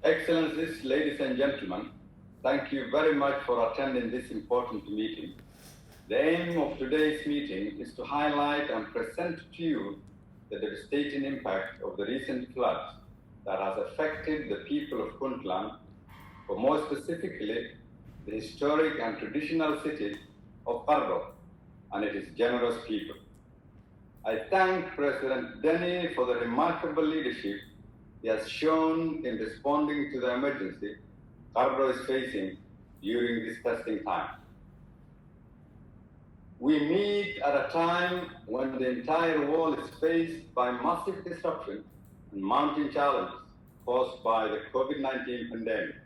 Excellencies, ladies and gentlemen, thank you very much for attending this important meeting. The aim of today's meeting is to highlight and present to you the devastating impact of the recent floods that has affected the people of Puntland, or more specifically, the historic and traditional city of Qardho and its generous people. I thank President Denny for the remarkable leadership he has shown in responding to the emergency Qardho is facing during this testing time. We meet at a time when the entire world is faced by massive disruption and mounting challenges caused by the COVID-19 pandemic.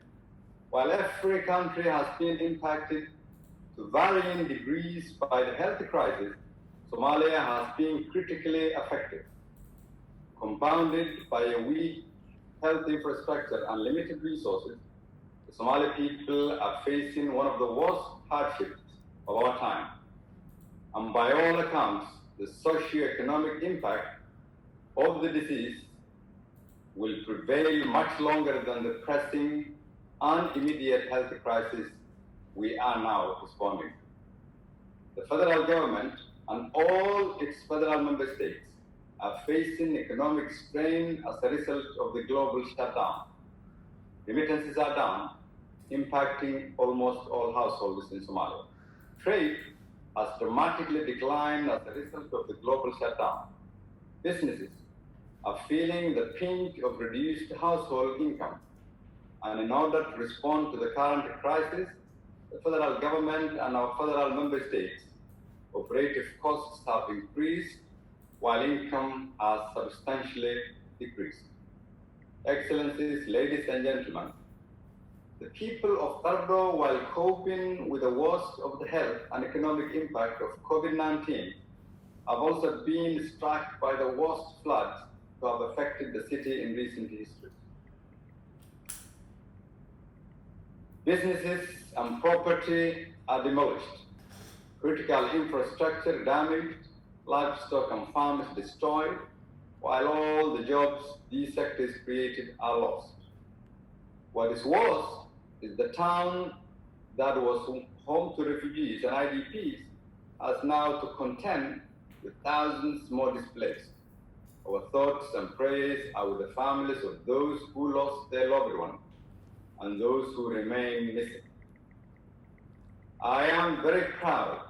While every country has been impacted to varying degrees by the health crisis, Somalia has been critically affected, compounded by a weak health infrastructure and limited resources. The Somali people are facing one of the worst hardships of our time. And by all accounts, the socio-economic impact of the disease will prevail much longer than the pressing and immediate health crisis we are now responding to. The federal government and all its federal member states are facing economic strain as a result of the global shutdown. Remittances are down, impacting almost all households in Somalia. Trade has dramatically declined as a result of the global shutdown. Businesses are feeling the pinch of reduced household income. And in order to respond to the current crisis, the federal government and our federal member states operative costs have increased while income has substantially decreased. Excellencies, ladies and gentlemen, the people of Qardho, while coping with the worst of the health and economic impact of COVID-19, have also been struck by the worst floods to have affected the city in recent history. Businesses and property are demolished, critical infrastructure damaged, livestock and farms destroyed, while all the jobs these sectors created are lost. What is worse is the town that was home to refugees and IDPs has now to contend with thousands more displaced. Our thoughts and prayers are with the families of those who lost their loved ones and those who remain missing. I am very proud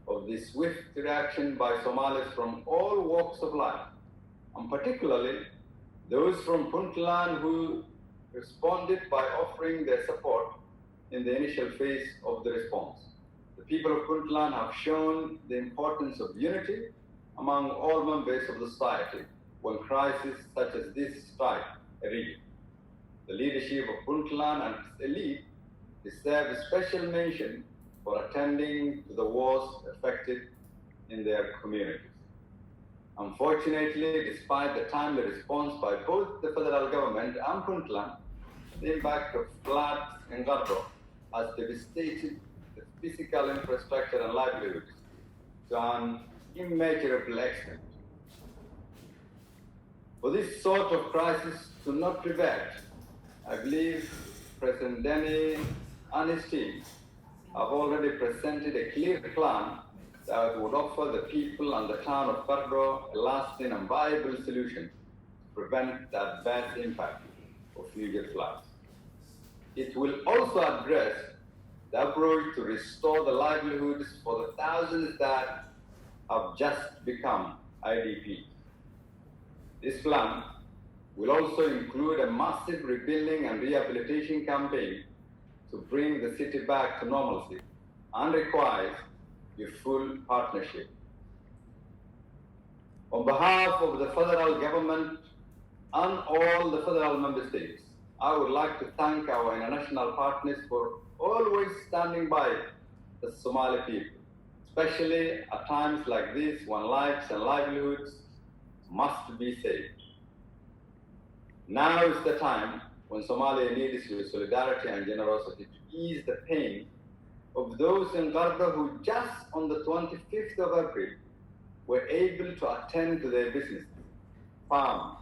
of the swift reaction by Somalis from all walks of life, and particularly those from Puntland who responded by offering their support in the initial phase of the response. The people of Puntland have shown the importance of unity among all members of the society when crises such as this strike a region. The leadership of Puntland and its elite deserve special mention for attending to the wars affected in their communities. Unfortunately, despite the timely response by both the federal government and Puntland, the impact of floods in Qardho has devastated the physical infrastructure and livelihoods to an immeasurable extent. For this sort of crisis to not revert, I believe President Denny and his team have already presented a clear plan that would offer the people and the town of Qardho a lasting and viable solution to prevent the adverse impact of future floods. It will also address the approach to restore the livelihoods for the thousands that have just become IDPs. This plan will also include a massive rebuilding and rehabilitation campaign to bring the city back to normalcy and requires your full partnership. On behalf of the federal government and all the federal member states, I would like to thank our international partners for always standing by the Somali people, especially at times like this when lives and livelihoods must be saved. Now is the time when Somalia needs your solidarity and generosity to ease the pain of those in Qardho who just on the 25th of April were able to attend to their businesses, farms,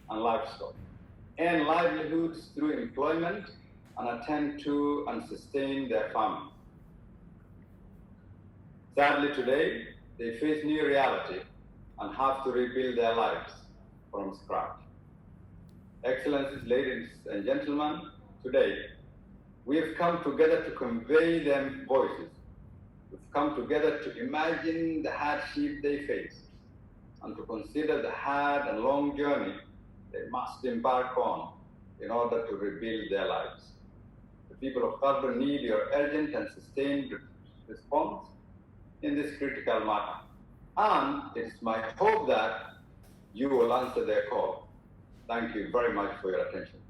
and livestock. earn livelihoods through employment, and attend to and sustain their families. Sadly, today, they face new reality and have to rebuild their lives from scratch. Excellencies, ladies and gentlemen, today, we have come together to convey their voices. We've come together to imagine the hardship they face and to consider the hard and long journey they must embark on in order to rebuild their lives. The people of Qardho need your urgent and sustained response in this critical matter. And it is my hope that you will answer their call. Thank you very much for your attention.